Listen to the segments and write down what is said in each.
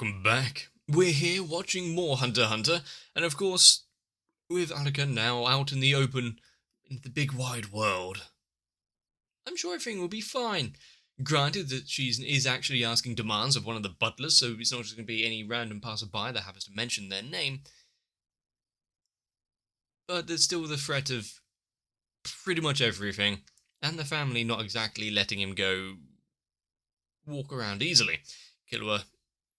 welcome back. We're here watching more Hunter x Hunter, and of course, with Annika now out in the open, in the big wide world, I'm sure everything will be fine. Granted that she is actually asking demands of one of the butlers, so it's not just going to be any random passerby that happens to mention their name. But there's still the threat of pretty much everything, and the family not exactly letting him go walk around easily. Killua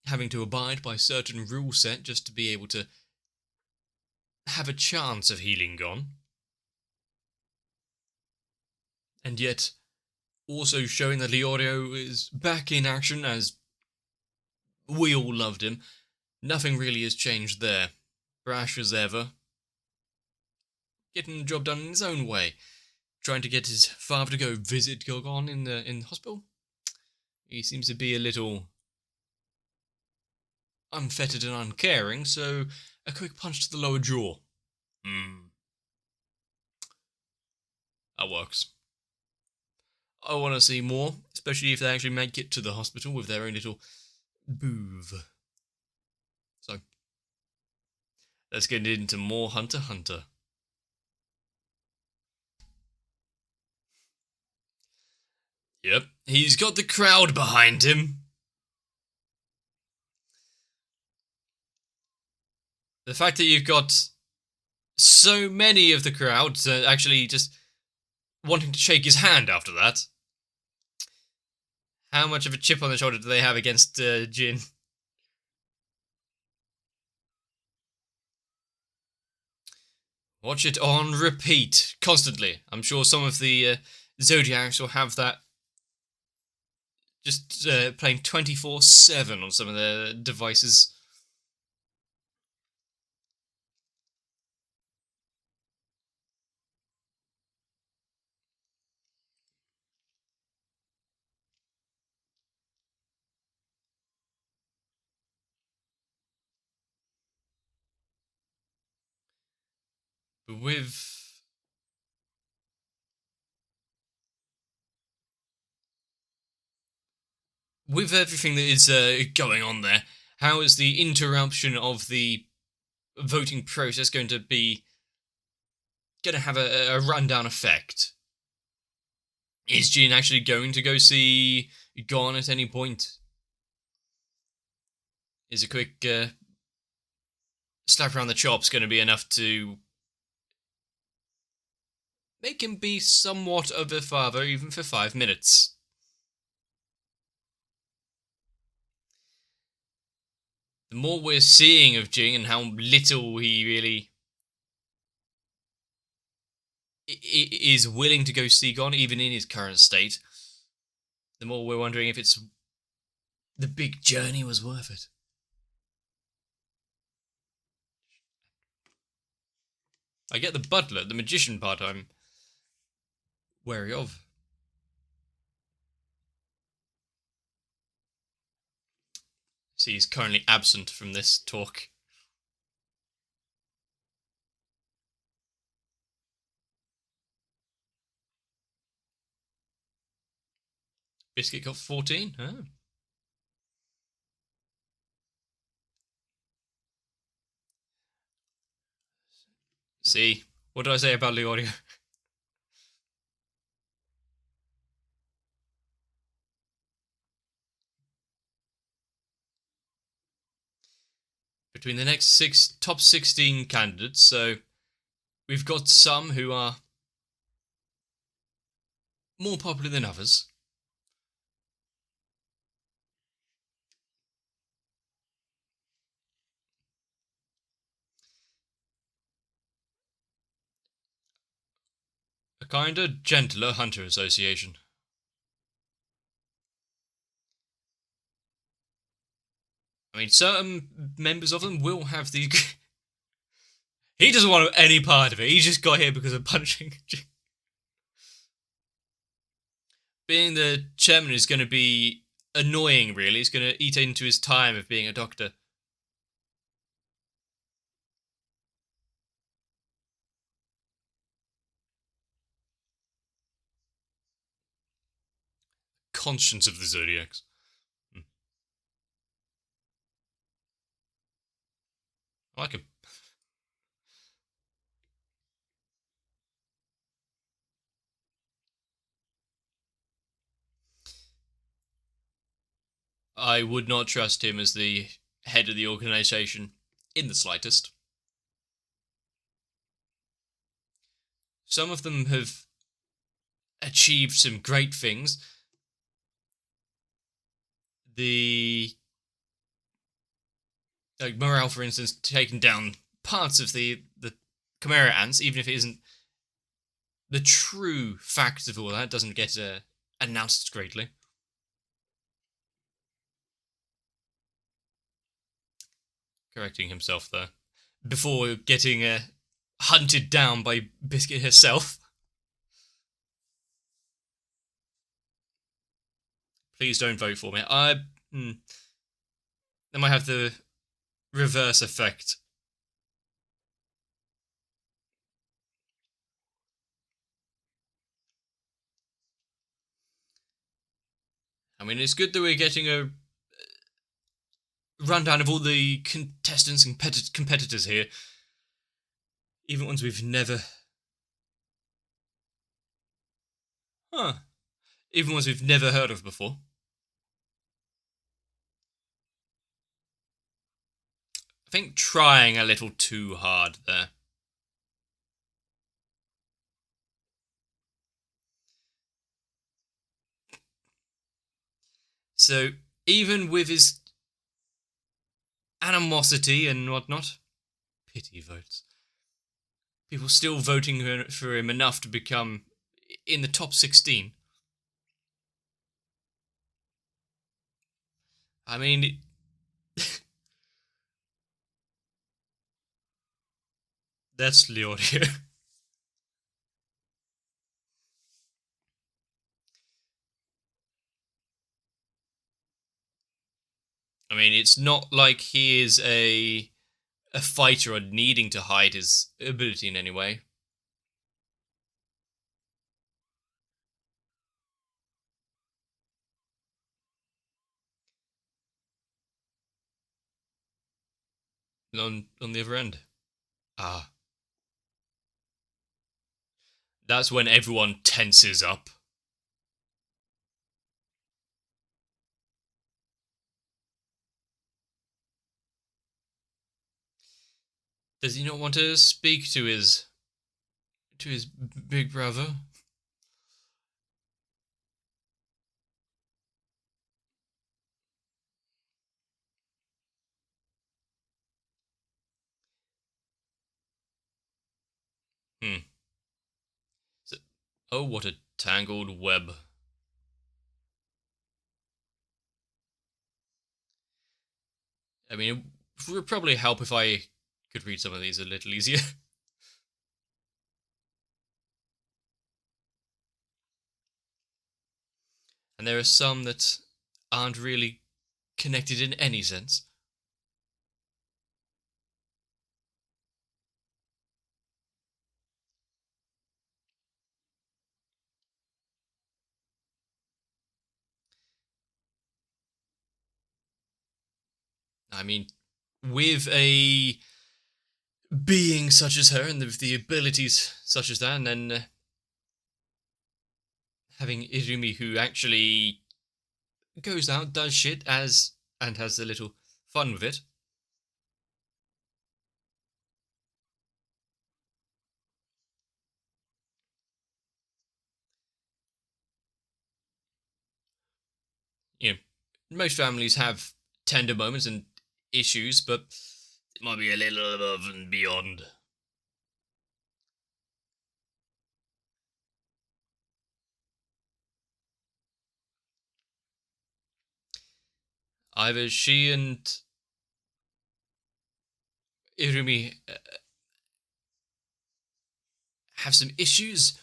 having to abide by certain rule set just to be able to have a chance of healing Gon. And yet, also showing that Leorio is back in action as we all loved him. Nothing really has changed there. Brash as ever. Getting the job done in his own way. Trying to get his father to go visit Gon in the hospital. He seems to be a little unfettered and uncaring, so a quick punch to the lower jaw. That works. I want to see more, especially if they actually make it to the hospital with their own little booth. So, let's get into more Hunter x Hunter. Yep, he's got the crowd behind him. The fact that you've got so many of the crowd actually just wanting to shake his hand after that. How much of a chip on the shoulder do they have against Jin? Watch it on repeat, constantly. I'm sure some of the Zodiacs will have that just playing 24/7 on some of their devices. But with everything that is going on there, how is the interruption of the voting process going to have a rundown effect? Is Jin actually going to go see Gon at any point? Is a quick slap around the chops going to be enough to make him be somewhat of a father even for 5 minutes? The more we're seeing of Jing and how little he really is willing to go see Gon, even in his current state, the more we're wondering if the big journey was worth it. I get the butler, the magician part I'm wary of. See, he's currently absent from this talk. Biscuit got 14? Oh. See, what did I say about Leorio? Between the next top 16 candidates, so we've got some who are more popular than others. A kinder, gentler hunter association. I mean, certain members of them will have the... He doesn't want any part of it. He just got here because of punching. Being the chairman is going to be annoying, really. It's going to eat into his time of being a doctor. Conscience of the Zodiacs. like a. I would not trust him as the head of the organization in the slightest. Some of them have achieved some great things. The like morale, for instance, taking down parts of the Chimera ants, even if it isn't the true facts of all that, doesn't get announced greatly. Correcting himself there before getting hunted down by Biscuit herself. Please don't vote for me. That might have the reverse effect. I mean, it's good that we're getting a rundown of all the contestants and competitors here, even ones we've never. Huh. Even ones we've never heard of before. I think trying a little too hard there. So, even with his animosity and whatnot, pity votes, people still voting for him enough to become in the top 16. I mean, that's Leorio. I mean, it's not like he is a fighter or needing to hide his ability in any way. On the other end. Ah, that's when everyone tenses up. Does he not want to speak to his big brother? Hmm. So, oh, what a tangled web. I mean, it would probably help if I could read some of these a little easier. And there are some that aren't really connected in any sense. I mean, with a being such as her and the abilities such as that, and then having Izumi who actually goes out, does shit as and has a little fun with it. You know, most families have tender moments and issues, but it might be a little above and beyond. Either she and Irumi have some issues,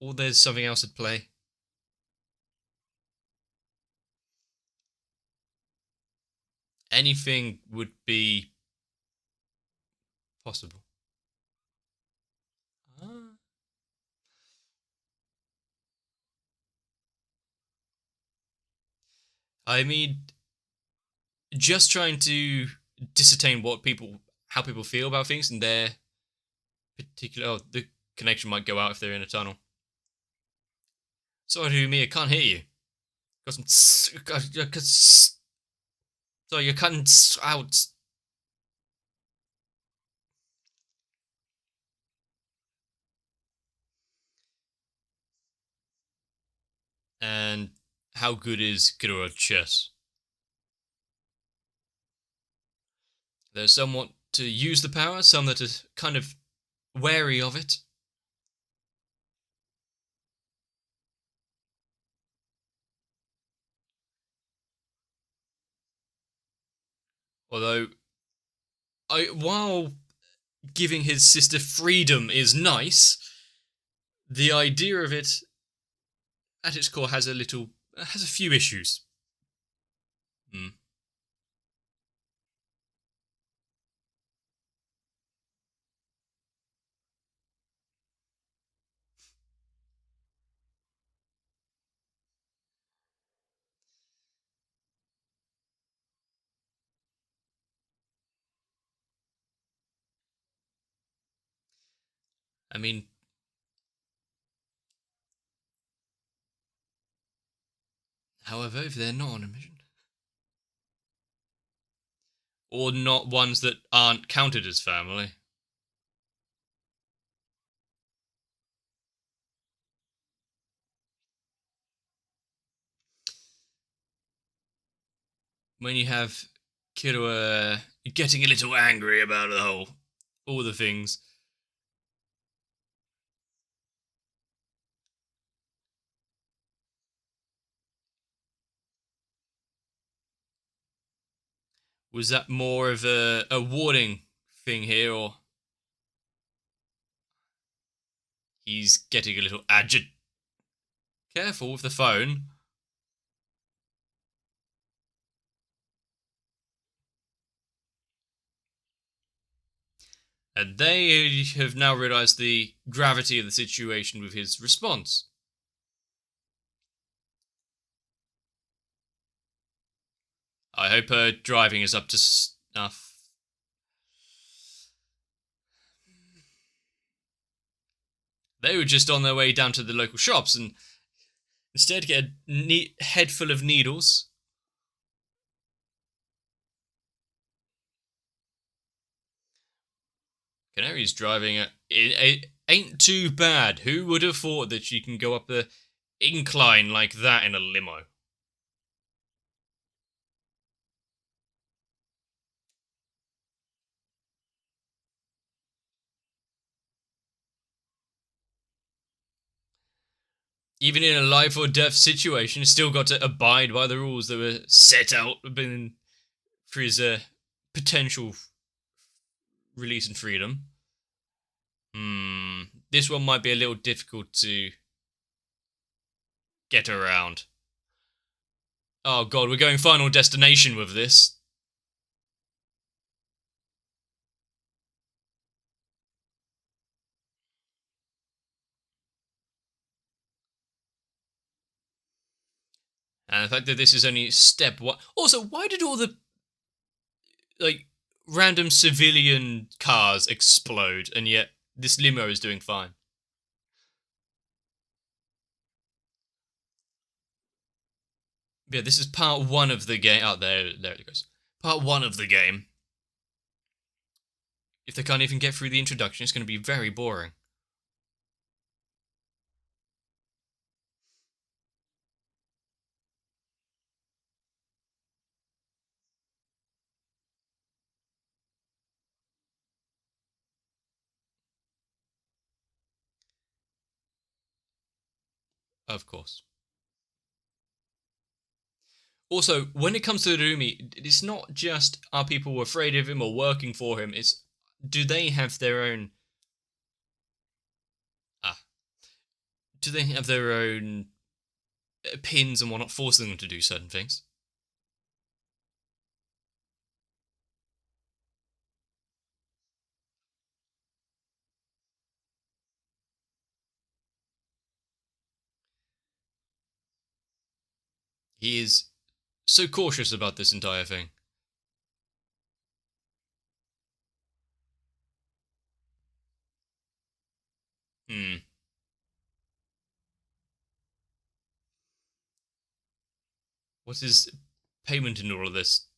or there's something else at play. Anything would be possible. Ah. I mean, just trying to discertain what people how people feel about things and their particular. Oh, the connection might go out if they're in a tunnel. Sorry, Humi, I can't hear you. Because sorry, you're cutting out. And how good is Kiro at chess? There's some want to use the power, some that are kind of wary of it. Although, while giving his sister freedom is nice, the idea of it, at its core, has a few issues. Hmm. I mean, however, if they're not on a mission, or not ones that aren't counted as family, when you have Killua getting a little angry about all the things. Was that more of a warning thing here, or he's getting a little agitated? Careful with the phone. And they have now realised the gravity of the situation with his response. I hope her driving is up to snuff. They were just on their way down to the local shops and instead get a head full of needles. Canary's driving it ain't too bad. Who would have thought that she can go up the incline like that in a limo? Even in a life or death situation, still got to abide by the rules that were set out for his potential release and freedom. This one might be a little difficult to get around. Oh god, we're going Final Destination with this. And the fact that this is only step one. Also, why did all the like random civilian cars explode, and yet this limo is doing fine? Yeah, this is part one of the game. Oh, there it goes. Part one of the game. If they can't even get through the introduction, it's going to be very boring. Of course. Also, when it comes to Rumi, it's not just are people afraid of him or working for him. It's do they have their own ah do they have their own pins and whatnot forcing them to do certain things? He is so cautious about this entire thing. Hmm. What's his payment in all of this?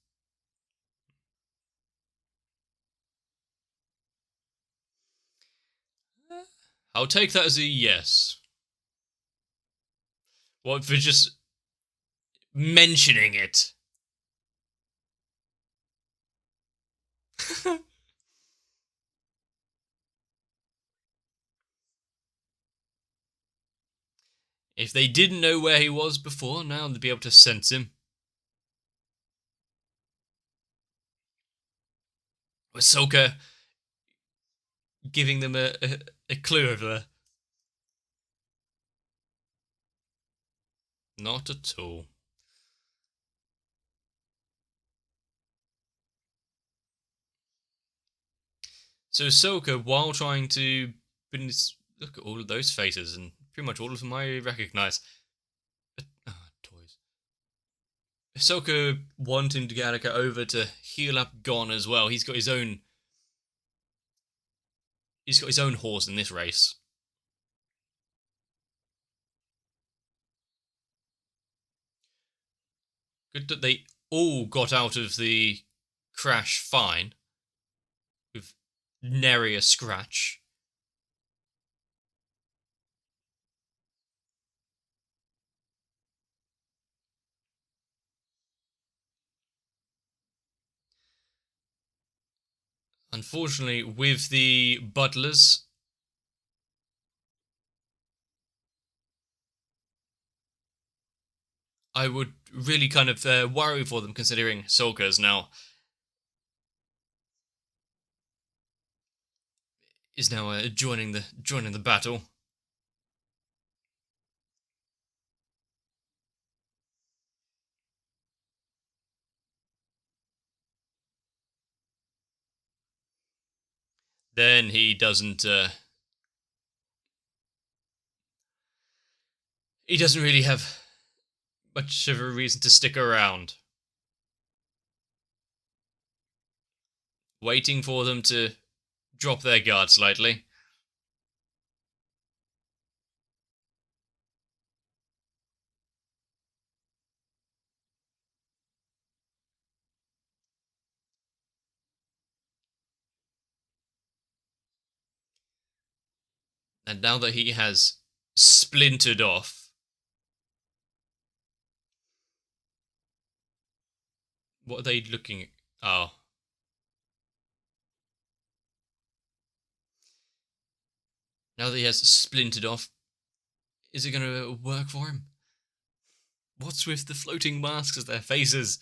I'll take that as a yes. What, for just mentioning it? If they didn't know where he was before, now they'd be able to sense him. Ahsoka giving them a clue over there. Not at all. So Ahsoka, while trying to look at all of those faces, and pretty much all of them I recognise. Toys. Ahsoka wanting to get over to heal up Gon as well. He's got his own. He's got his own horse in this race. Good that they all got out of the crash fine, with nary a scratch. Unfortunately, with the butlers, I would really kind of worry for them, considering Ahsoka's now is now joining the battle. Then he doesn't. He doesn't really have much of a reason to stick around, waiting for them to drop their guard slightly. And now that he has splintered off, what are they looking at? Oh. Now that he has splintered off, is it going to work for him? What's with the floating masks as their faces?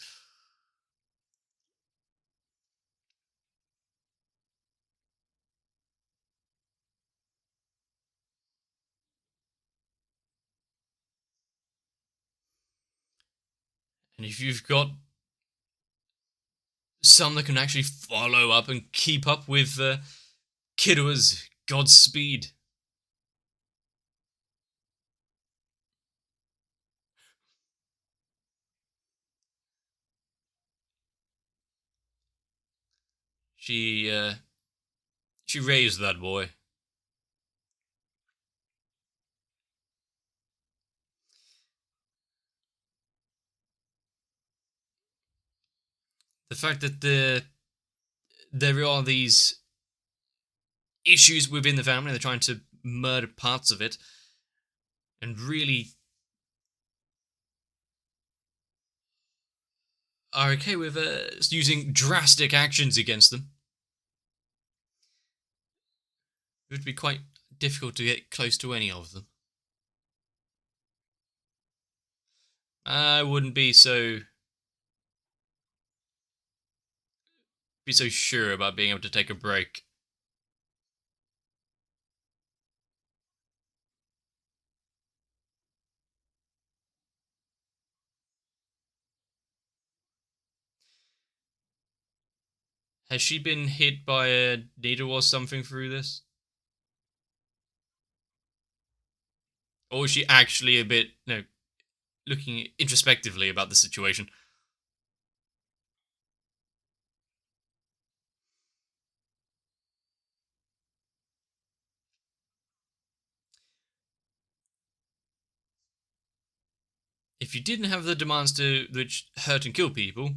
And if you've got some that can actually follow up and keep up with Kiddua's Godspeed. She she raised that boy. The fact that there are these issues within the family, they're trying to murder parts of it, and really are okay with using drastic actions against them. It would be quite difficult to get close to any of them. I wouldn't be so sure about being able to take a break. Has she been hit by a needle or something through this? Or is she actually a bit, looking introspectively about the situation? if you didn't have the demands to which hurt and kill people,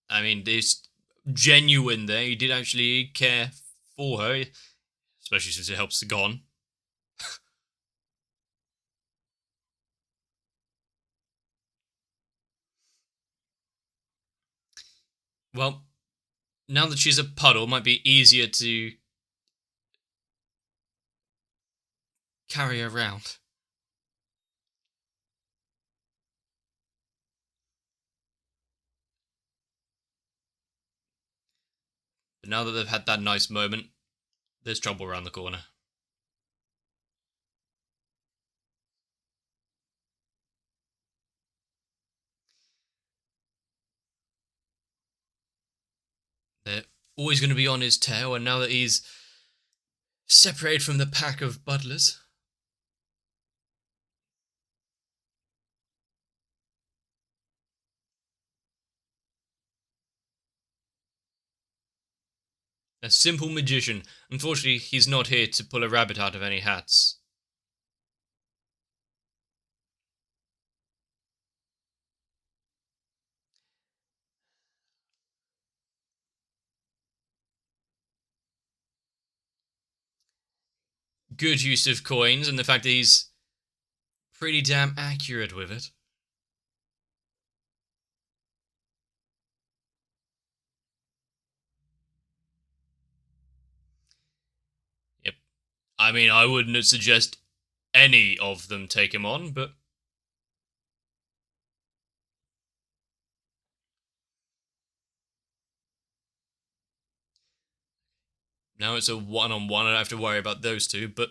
I mean, it's genuine there. You did actually care for her, especially since it helps the Gon. Well, now that she's a puddle, it might be easier to carry her around. But now that they've had that nice moment, there's trouble around the corner. They're always going to be on his tail, and now that he's separated from the pack of butlers, a simple magician. Unfortunately, he's not here to pull a rabbit out of any hats. Good use of coins, and the fact that he's pretty damn accurate with it. Yep. I mean, I wouldn't suggest any of them take him on, but now it's a one-on-one. I don't have to worry about those two, but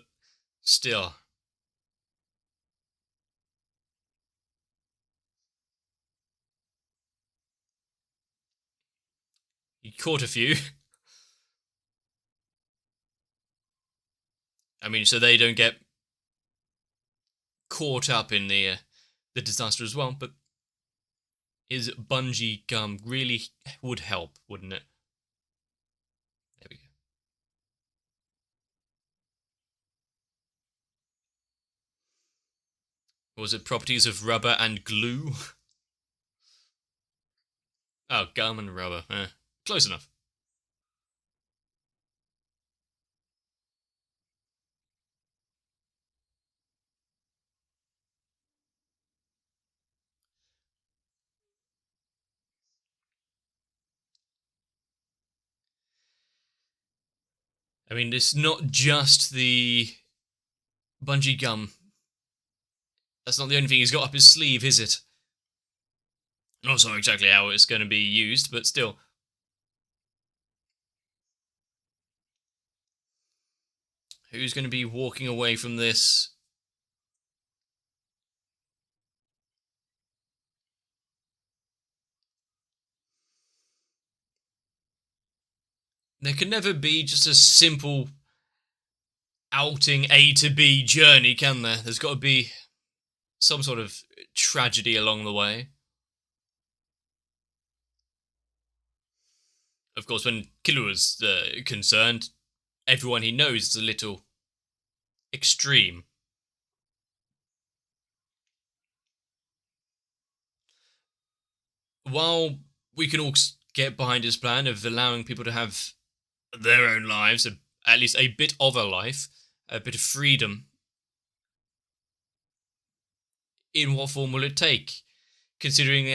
still. He caught a few. I mean, so they don't get caught up in the disaster as well, but his bungee gum really would help, wouldn't it? There we go. Was it properties of rubber and glue? Oh, gum and rubber. Close enough. I mean, it's not just the bungee gum. That's not the only thing he's got up his sleeve, is it? Not sure exactly how it's going to be used, but still. Who's going to be walking away from this? There can never be just a simple outing A to B journey, can there? There's got to be some sort of tragedy along the way. Of course, when Killua's concerned, everyone he knows is a little extreme. While we can all get behind his plan of allowing people to have their own lives, at least a bit of a life, a bit of freedom, in what form will it take? Considering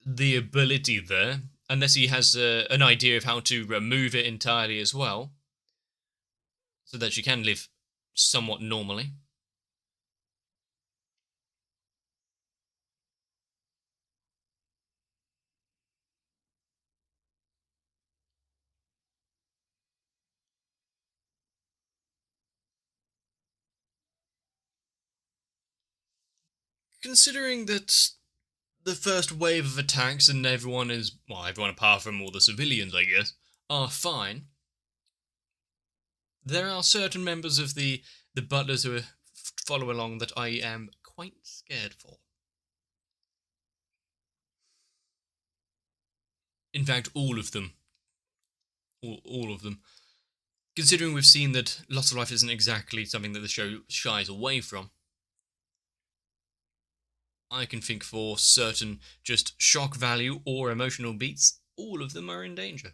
the ability there, unless he has an idea of how to remove it entirely as well, so that she can live somewhat normally. Considering that the first wave of attacks and everyone is, well, everyone apart from all the civilians, I guess, are fine, there are certain members of the butlers who follow along that I am quite scared for. In fact, all of them. All of them. Considering we've seen that loss of life isn't exactly something that the show shies away from, I can think for certain just shock value or emotional beats, all of them are in danger.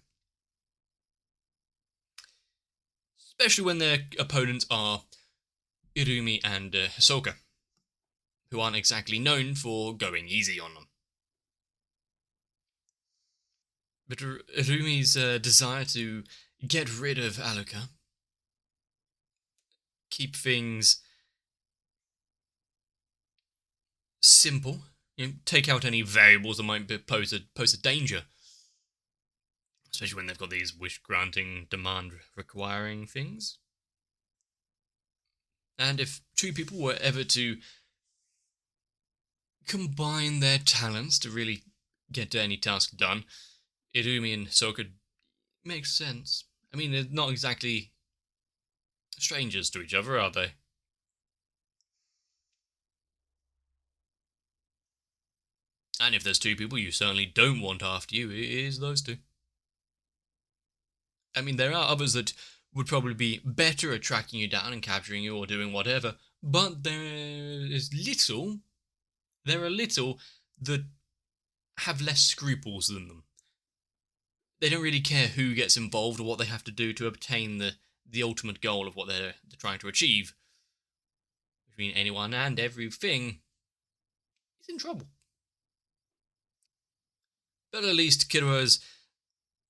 Especially when their opponents are Irumi and Hisoka, who aren't exactly known for going easy on them. But Irumi's desire to get rid of Aluka, keep things simple, take out any variables that might pose a danger, especially when they've got these wish-granting, demand-requiring things. And if two people were ever to combine their talents to really get any task done, Irumi and Hisoka makes sense. I mean, they're not exactly strangers to each other, are they? And if there's two people you certainly don't want after you, it is those two. I mean, there are others that would probably be better at tracking you down and capturing you or doing whatever, but there are little that have less scruples than them. They don't really care who gets involved or what they have to do to obtain the ultimate goal of what they're trying to achieve. Which means anyone and everything is in trouble. But at least Killua has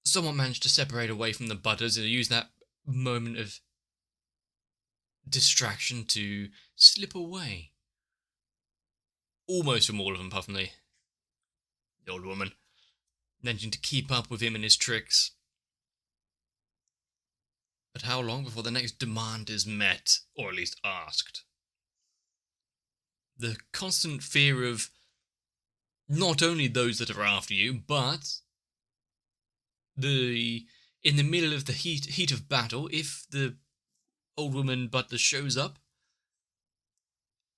somewhat managed to separate away from the Butters and use that moment of distraction to slip away. Almost from all of them, apart from the old woman, managing to keep up with him and his tricks. But how long before the next demand is met, or at least asked? The constant fear of not only those that are after you, but in the middle of the heat of battle, if the old woman butler shows up,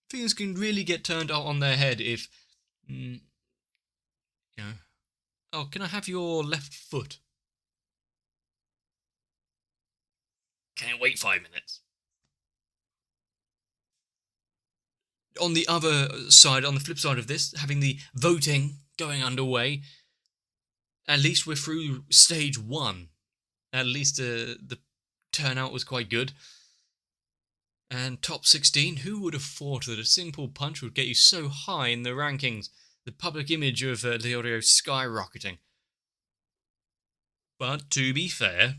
things can really get turned out on their head if, oh, can I have your left foot? Can't wait 5 minutes. On the other side, on the flip side of this, having the voting going underway, at least we're through stage 1. At least the turnout was quite good. And top 16, who would have thought that a simple punch would get you so high in the rankings? The public image of Leorio skyrocketing. But to be fair,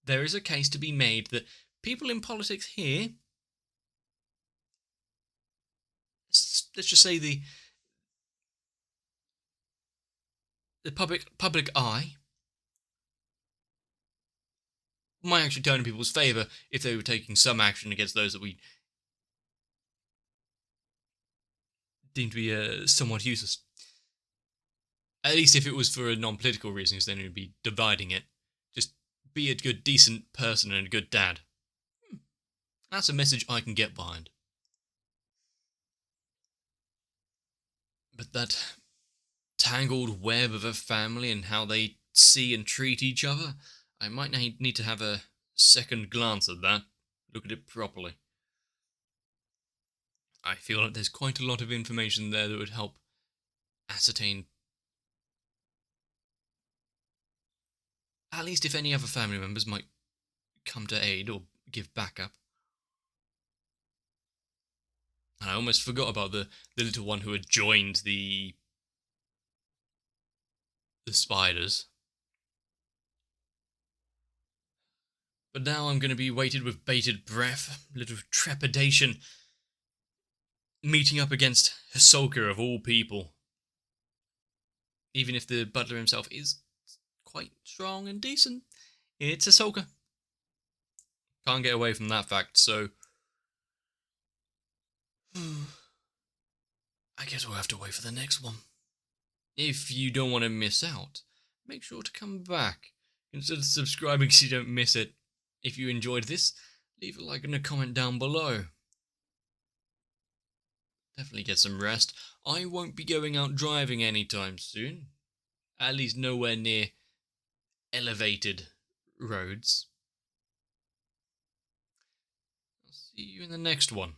there is a case to be made that people in politics here, let's just say the public eye, might actually turn in people's favour if they were taking some action against those that we deemed to be somewhat useless. At least if it was for non-political reasons, then it would be dividing it. Just be a good, decent person and a good dad. That's a message I can get behind. But that tangled web of a family and how they see and treat each other, I might need to have a second glance at that. Look at it properly. I feel like there's quite a lot of information there that would help ascertain, at least if any other family members might come to aid or give backup. And I almost forgot about the little one who had joined the spiders. But now I'm going to be waited with bated breath, a little trepidation, meeting up against Hisoka of all people. Even if the butler himself is quite strong and decent, it's Hisoka. Can't get away from that fact, so I guess we'll have to wait for the next one. If you don't want to miss out, make sure to come back. Consider subscribing so you don't miss it. If you enjoyed this, leave a like and a comment down below. Definitely get some rest. I won't be going out driving anytime soon. At least nowhere near elevated roads. I'll see you in the next one.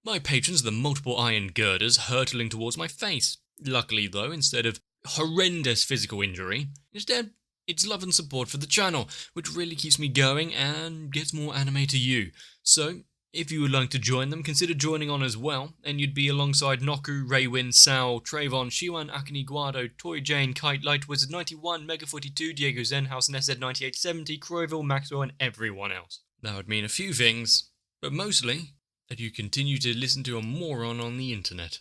My patrons, the multiple iron girders hurtling towards my face. Luckily, though, instead of horrendous physical injury, instead, it's love and support for the channel, which really keeps me going and gets more anime to you. So, if you would like to join them, consider joining on as well, and you'd be alongside Noku, Raywin, Sal, Trayvon, Shiwan, Akane Guado, Toy Jane, Kite, Light Wizard 91, Mega 42, Diego Zenhouse, and SZ9870, Croyville, Maxwell, and everyone else. That would mean a few things, but mostly that you continue to listen to a moron on the internet.